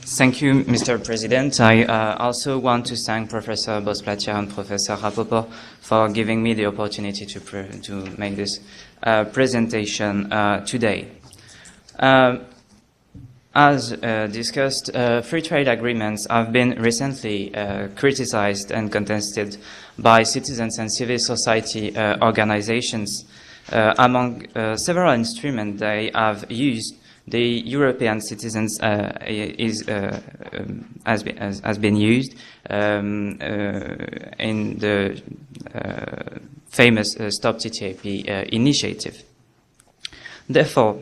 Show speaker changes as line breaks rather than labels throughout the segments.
Thank you, Mr. President. I also want to thank Professor Bosplatia and Professor Rapoport for giving me the opportunity to make this presentation today. As discussed, free trade agreements have been recently criticized and contested by citizens and civil society organizations. Among several instruments they have used, the European citizens has been used in the famous Stop TTIP initiative. Therefore,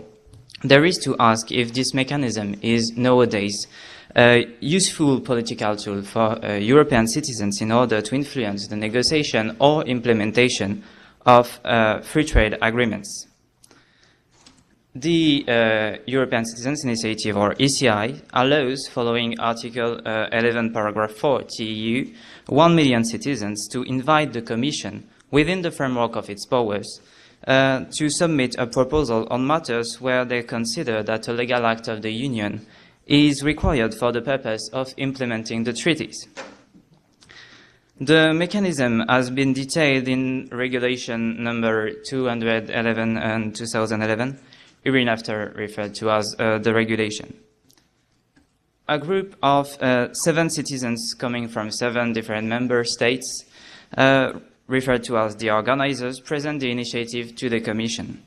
there is to ask if this mechanism is nowadays a useful political tool for European citizens in order to influence the negotiation or implementation of free trade agreements. The European Citizens Initiative, or ECI, allows, following Article 11, Paragraph 4 TEU, 1 million citizens to invite the Commission, within the framework of its powers, to submit a proposal on matters where they consider that a legal act of the Union is required for the purpose of implementing the treaties. The mechanism has been detailed in Regulation number 211 and 2011, hereinafter referred to as the regulation. A group of 7 citizens coming from 7 different member states, referred to as the organizers, present the initiative to the Commission.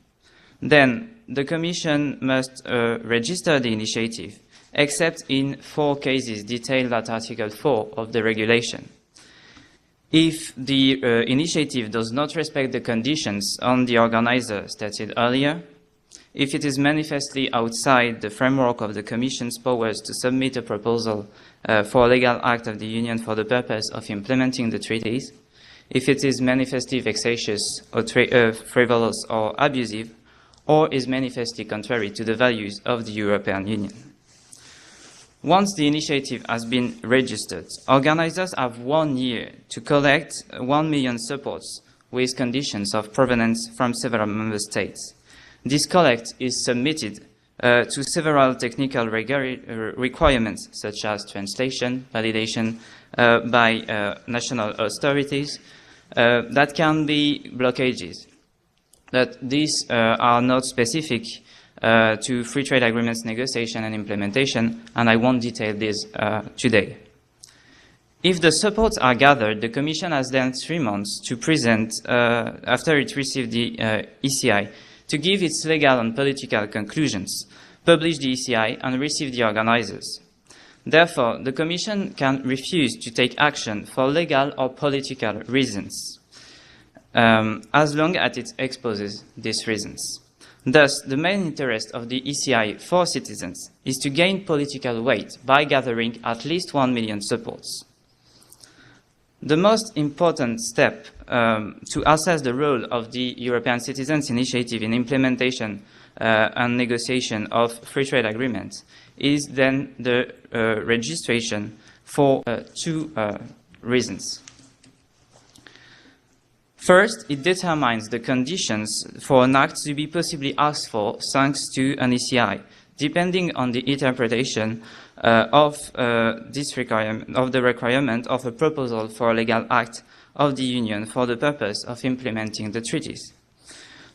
Then the Commission must register the initiative, except in 4 cases detailed at Article 4 of the regulation. If the initiative does not respect the conditions on the organizer stated earlier, if it is manifestly outside the framework of the Commission's powers to submit a proposal for a legal act of the Union for the purpose of implementing the treaties, if it is manifestly vexatious or frivolous or abusive, or is manifestly contrary to the values of the European Union. Once the initiative has been registered, organizers have 1 year to collect 1 million supports with conditions of provenance from several member states. This collect is submitted to several technical requirements, such as translation, validation by national authorities, that can be blockages. But these are not specific to free trade agreements negotiation and implementation, and I won't detail this today. If the supports are gathered, the Commission has then 3 months to present, after it received the ECI, to give its legal and political conclusions, publish the ECI, and receive the organizers. Therefore, the Commission can refuse to take action for legal or political reasons, as long as it exposes these reasons. Thus, the main interest of the ECI for citizens is to gain political weight by gathering at least 1 million supports. The most important step to assess the role of the European Citizens Initiative in implementation and negotiation of free trade agreements is then the registration for 2 reasons. First, it determines the conditions for an act to be possibly asked for thanks to an ECI, depending on the interpretation of the requirement of a proposal for a legal act of the Union for the purpose of implementing the treaties.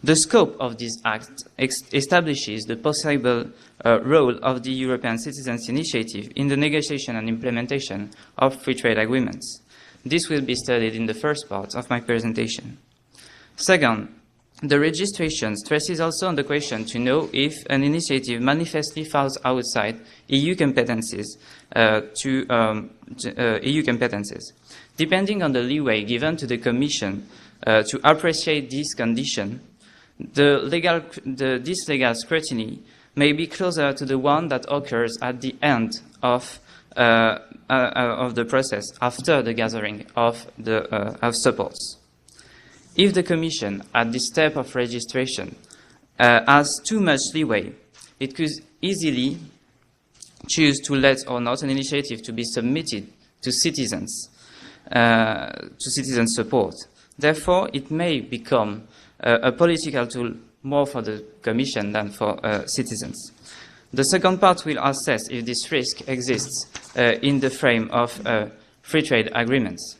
The scope of this act establishes the possible role of the European Citizens Initiative in the negotiation and implementation of free trade agreements. This will be studied in the first part of my presentation. Second, the registration stresses also on the question to know if an initiative manifestly falls outside EU competences Depending on the leeway given to the Commission to appreciate this condition, this legal scrutiny may be closer to the one that occurs at the end of the process after the gathering of supports. If the Commission, at this step of registration, has too much leeway, it could easily choose to let or not an initiative to be submitted to citizens support. Therefore, it may become a political tool more for the Commission than for citizens. The second part will assess if this risk exists in the frame of free trade agreements.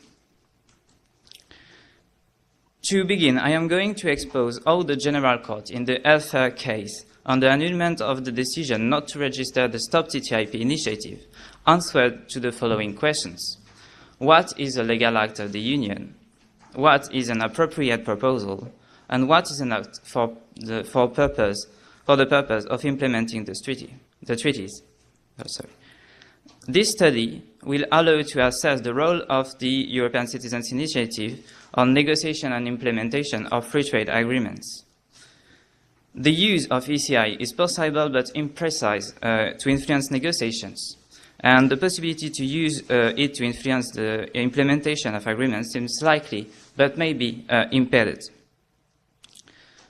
To begin, I am going to expose how the General Court in the Elfer case on the annulment of the decision not to register the Stop TTIP initiative answered to the following questions. What is a legal act of the Union? What is an appropriate proposal? And what is an act for the purpose of implementing the treaties? This study will allow to assess the role of the European Citizens Initiative on negotiation and implementation of free trade agreements. The use of ECI is possible but imprecise to influence negotiations, and the possibility to use it to influence the implementation of agreements seems likely but may be impeded.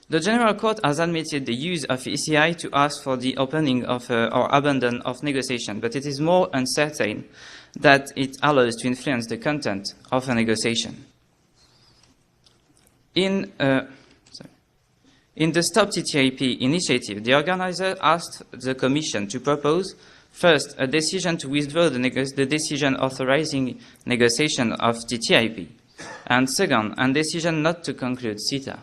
The General Court has admitted the use of ECI to ask for the opening of or abandon of negotiation, but it is more uncertain that it allows to influence the content of a negotiation. In the Stop TTIP initiative, the organizer asked the Commission to propose, first, a decision to withdraw the decision authorizing negotiation of TTIP, and second, a decision not to conclude CETA.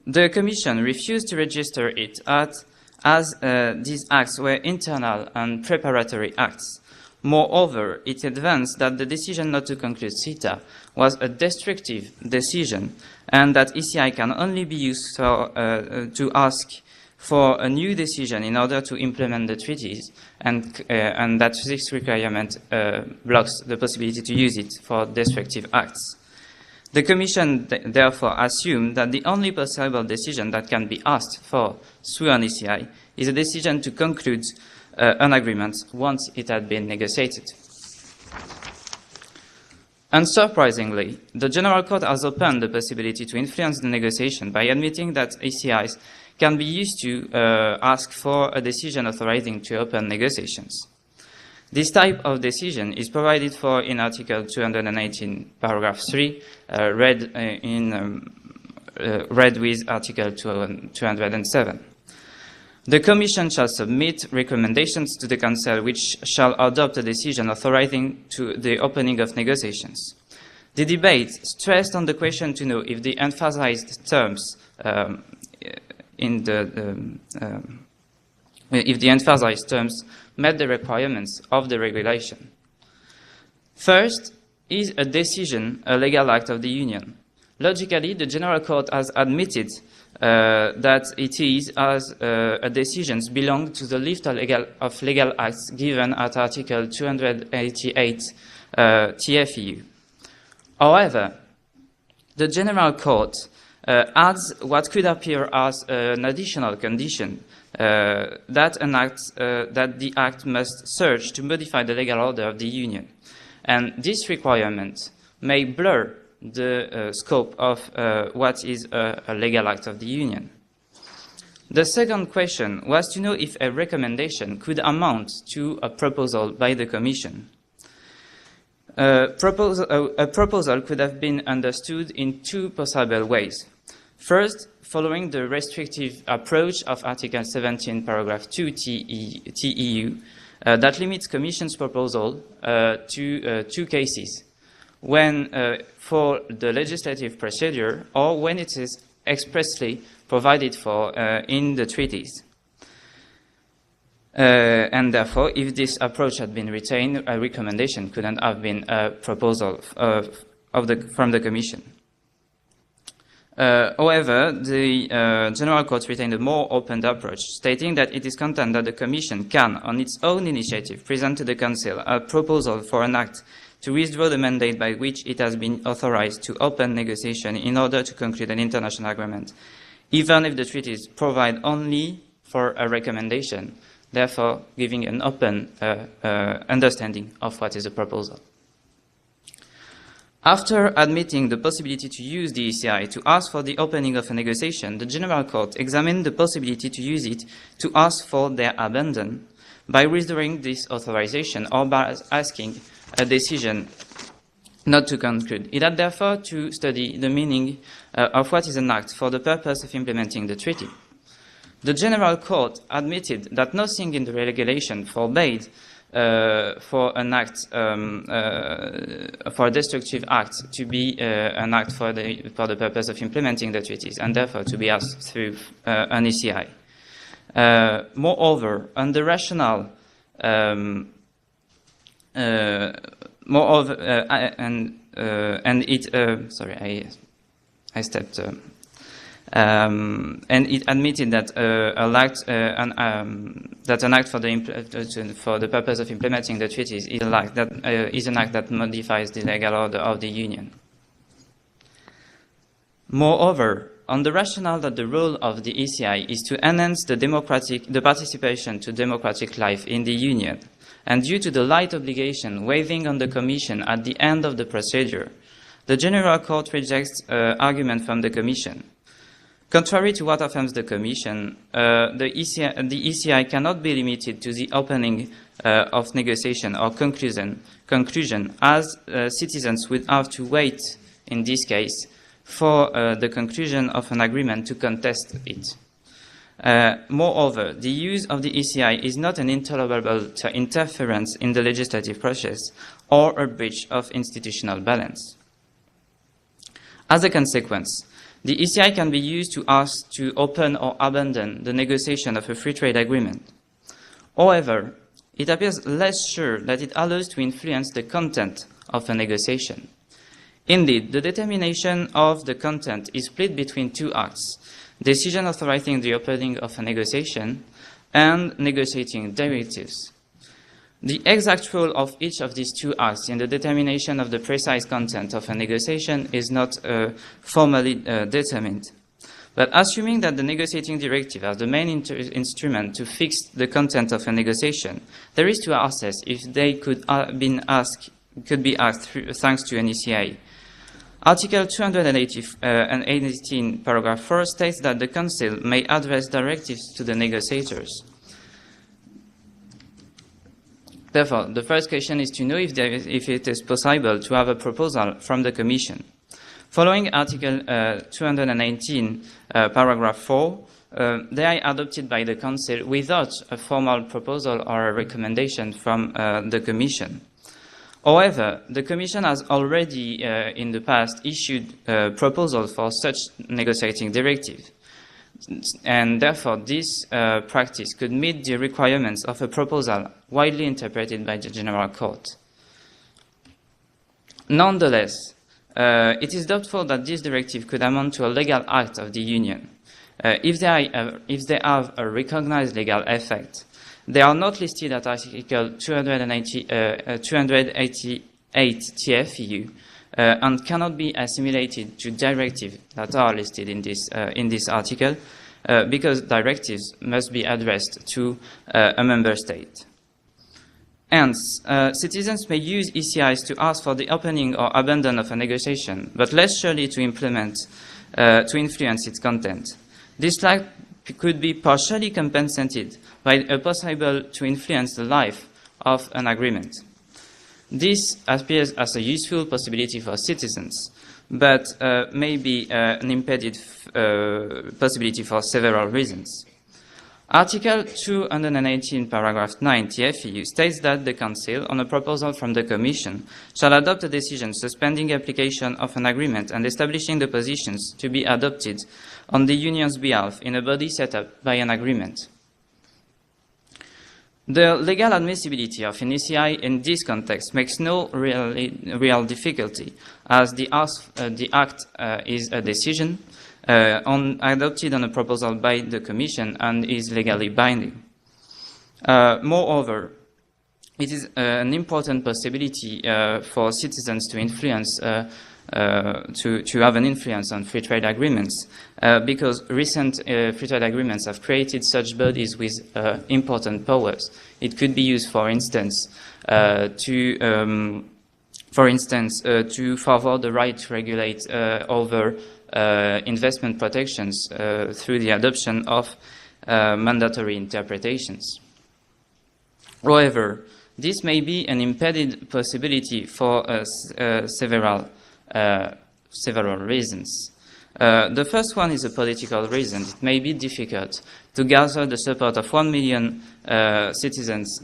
The Commission refused to register it as these acts were internal and preparatory acts. Moreover, it advanced that the decision not to conclude CETA was a destructive decision and that ECI can only be used to ask for a new decision in order to implement the treaties, and that this requirement blocks the possibility to use it for destructive acts. The Commission therefore assumed that the only possible decision that can be asked for through an ECI is a decision to conclude an agreement once it had been negotiated. Unsurprisingly, the General Court has opened the possibility to influence the negotiation by admitting that ECIs can be used to ask for a decision authorizing to open negotiations. This type of decision is provided for in Article 218, paragraph 3, read with Article 207. The Commission shall submit recommendations to the Council which shall adopt a decision authorizing to the opening of negotiations. The debate stressed on the question to know if the emphasized terms met the requirements of the regulation. First, is a decision a legal act of the Union? Logically, the General Court has admitted that it is as decisions belong to the list of legal acts given at Article 288 TFEU. However, the General Court adds what could appear as an additional condition that the act must search to modify the legal order of the Union. And this requirement may blur the scope of what is a legal act of the Union. The second question was to know if a recommendation could amount to a proposal by the Commission. A proposal could have been understood in two possible ways. First, following the restrictive approach of Article 17, paragraph 2 TEU, that limits Commission's proposal to two cases, when for the legislative procedure or when it is expressly provided for in the treaties. And therefore, if this approach had been retained, a recommendation couldn't have been a proposal from the Commission. However, the General Court retained a more open approach, stating that it is content that the Commission can, on its own initiative, present to the Council a proposal for an act to withdraw the mandate by which it has been authorized to open negotiation in order to conclude an international agreement, even if the treaties provide only for a recommendation, therefore giving an open understanding of what is a proposal. After admitting the possibility to use the ECI to ask for the opening of a negotiation, the General Court examined the possibility to use it to ask for their abandon by withdrawing this authorization or by asking a decision not to conclude. It had therefore to study the meaning of what is an act for the purpose of implementing the treaty. The General Court admitted that nothing in the regulation forbade for an act, for a destructive act to be an act for the purpose of implementing the treaties, and therefore to be asked through an ECI. Moreover, on the rationale, and it admitted that an act for the purpose of implementing the treaties is an act that modifies the legal order of the Union. Moreover, on the rationale that the role of the ECI is to enhance the participation to democratic life in the Union, and due to the light obligation waiving on the Commission at the end of the procedure, the General Court rejects argument from the Commission. Contrary to what affirms the Commission, the ECI cannot be limited to the opening of negotiation or conclusion, as citizens would have to wait, in this case, for the conclusion of an agreement to contest it. Moreover, the use of the ECI is not an intolerable interference in the legislative process or a breach of institutional balance. As a consequence, the ECI can be used to ask to open or abandon the negotiation of a free trade agreement. However, it appears less sure that it allows to influence the content of a negotiation. Indeed, the determination of the content is split between two acts: decision authorizing the opening of a negotiation and negotiating directives. The exact role of each of these two acts in the determination of the precise content of a negotiation is not formally determined. But assuming that the negotiating directive as the main instrument to fix the content of a negotiation, there is to assess if they could be asked thanks to an ECI. Article 218, paragraph 4 states that the Council may address directives to the negotiators. Therefore, the first question is to know if it is possible to have a proposal from the Commission. Following Article 219, paragraph 4, they are adopted by the Council without a formal proposal or a recommendation from the Commission. However, the Commission has already in the past issued proposals for such negotiating directives. And therefore, this practice could meet the requirements of a proposal widely interpreted by the General Court. Nonetheless, it is doubtful that this directive could amount to a legal act of the Union. If they have a recognized legal effect, they are not listed at Article 288 TFEU and cannot be assimilated to directives that are listed in this article, because directives must be addressed to a member state. Hence, citizens may use ECIs to ask for the opening or abandon of a negotiation, but less surely to influence its content. This lack could be partially compensated by a possible to influence the life of an agreement. This appears as a useful possibility for citizens, but may be an impeded possibility for several reasons. Article 218, paragraph 9 TFEU states that the Council, on a proposal from the Commission, shall adopt a decision suspending application of an agreement and establishing the positions to be adopted on the Union's behalf in a body set up by an agreement. The legal admissibility of an ECI in this context makes no real difficulty, as the act is a decision adopted on a proposal by the Commission and is legally binding. Moreover, it is an important possibility for citizens to influence, to have an influence on free trade agreements, because recent free trade agreements have created such bodies with important powers. It could be used, for instance, to favor the right to regulate over investment protections through the adoption of mandatory interpretations. However, this may be an impeded possibility for several reasons. The first one is a political reason. It may be difficult to gather the support of 1 million citizens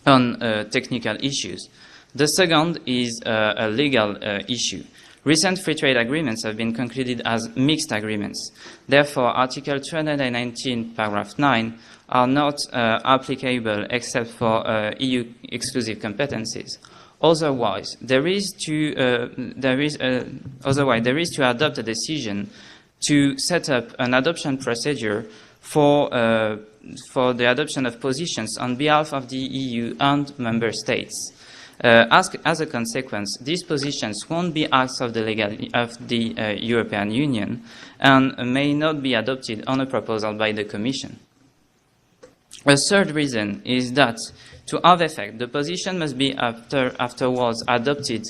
on technical issues. The second is a legal issue. Recent free trade agreements have been concluded as mixed agreements. Therefore, Article 219, paragraph 9 are not applicable except for EU exclusive competencies. Otherwise, there is to adopt a decision to set up an adoption procedure for the adoption of positions on behalf of the EU and member states. As a consequence, these positions won't be acts of the European Union and may not be adopted on a proposal by the Commission. A third reason is that, to have effect, the position must be afterwards adopted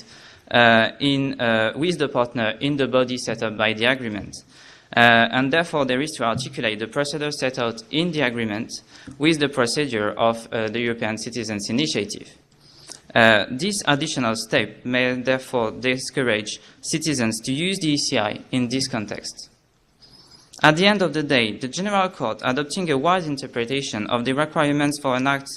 with the partner in the body set up by the agreement. And therefore, there is to articulate the procedure set out in the agreement with the procedure of the European Citizens' Initiative. This additional step may therefore discourage citizens to use the ECI in this context. At the end of the day, the General Court, adopting a wide interpretation of the requirements for an act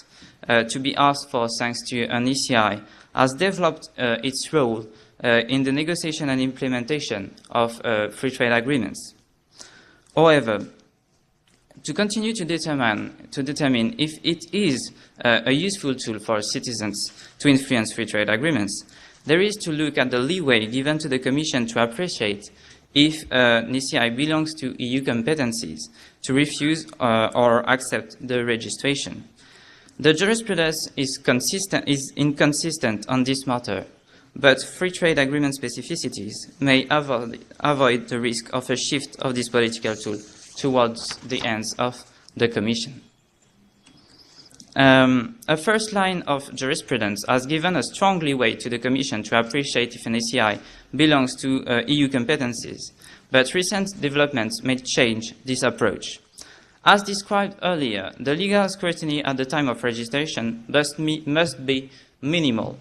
to be asked for thanks to an ECI, has developed its role in the negotiation and implementation of free trade agreements. However, to continue to determine if it is a useful tool for citizens to influence free trade agreements, there is to look at the leeway given to the Commission to appreciate if an ECI belongs to EU competencies, to refuse or accept the registration. The jurisprudence is inconsistent on this matter, but free trade agreement specificities may avoid the risk of a shift of this political tool towards the hands of the Commission. A first line of jurisprudence has given a strong leeway to the Commission to appreciate if an ECI belongs to EU competencies, but recent developments may change this approach. As described earlier, the legal scrutiny at the time of registration must be minimal,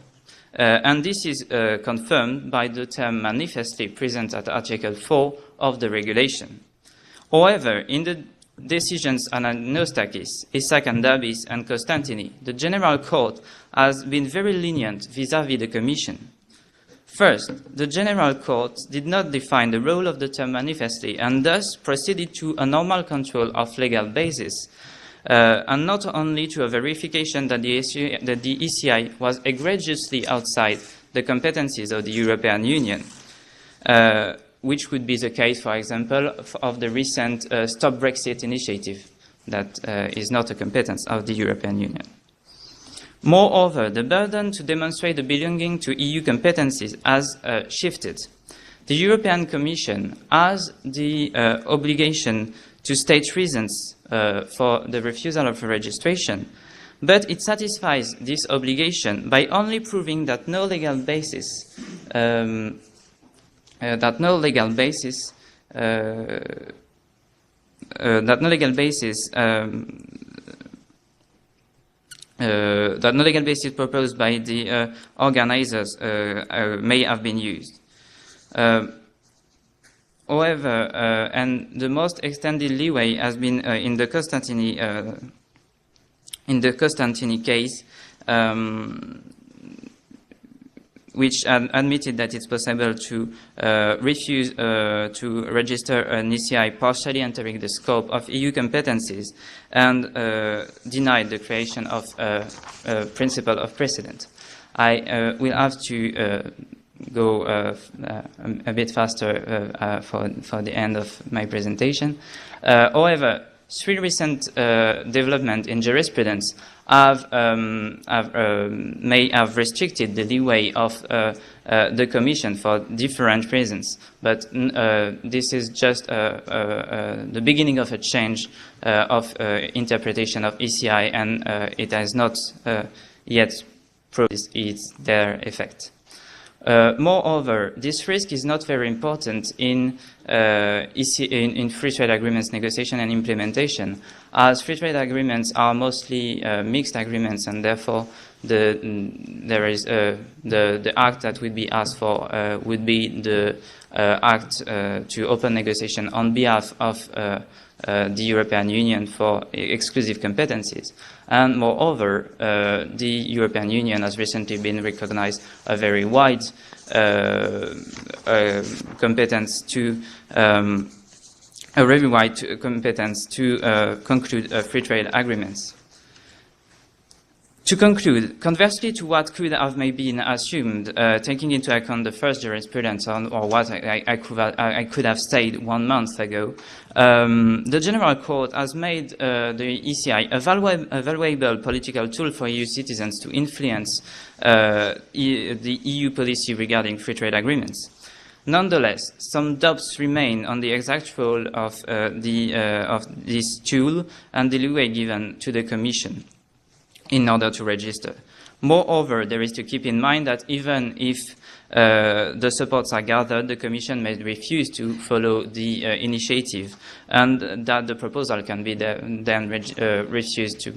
and this is confirmed by the term manifestly present at Article 4 of the regulation. However, in the decisions on Anostakis, Isaac and Dabis and Costantini, the General Court has been very lenient vis-à-vis the Commission. First, the General Court did not define the role of the term manifestly and thus proceeded to a normal control of legal basis, and not only to a verification that the ECI was egregiously outside the competencies of the European Union, which would be the case, for example, of the recent Stop Brexit initiative that is not a competence of the European Union. Moreover, the burden to demonstrate the belonging to EU competencies has shifted. The European Commission has the obligation to state reasons for the refusal of registration, but it satisfies this obligation by only proving that no legal basis proposed by the organizers may have been used. However, and the most extended leeway has been in the Costantini case, which admitted that it's possible to refuse to register an ECI partially entering the scope of EU competencies and denied the creation of a principle of precedent. I will have to go a bit faster for the end of my presentation. However, three recent developments in jurisprudence may have restricted the leeway of the Commission for different reasons, but this is just the beginning of a change of interpretation of ECI, and it has not yet proved their effect. Moreover, this risk is not very important in free trade agreements negotiation and implementation, as free trade agreements are mostly mixed agreements, and therefore the act that would be asked for would be the act to open negotiation on behalf of the European Union for exclusive competencies. And moreover, the European Union has recently been recognized a very wide competence to conclude free trade agreements. To conclude, conversely to what could have maybe been assumed, taking into account the first jurisprudence or what I could have said 1 month ago, the General Court has made the ECI a valuable political tool for EU citizens to influence the EU policy regarding free trade agreements. Nonetheless, some doubts remain on the exact role of this tool and the leeway given to the Commission in order to register. Moreover, there is to keep in mind that even if the supports are gathered, the Commission may refuse to follow the initiative, and that the proposal can be then refused to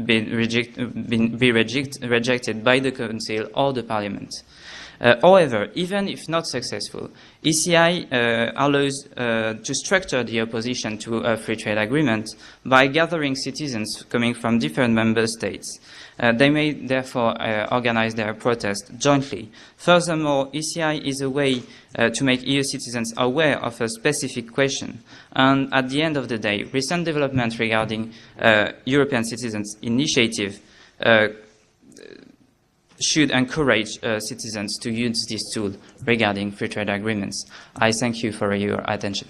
be rejected by the Council or the Parliament. However, even if not successful, ECI allows to structure the opposition to a free trade agreement by gathering citizens coming from different member states. They may therefore organize their protest jointly. Furthermore, ECI is a way to make EU citizens aware of a specific question. And at the end of the day, recent developments regarding European Citizens Initiative should encourage citizens to use this tool regarding free trade agreements. I thank you for your attention.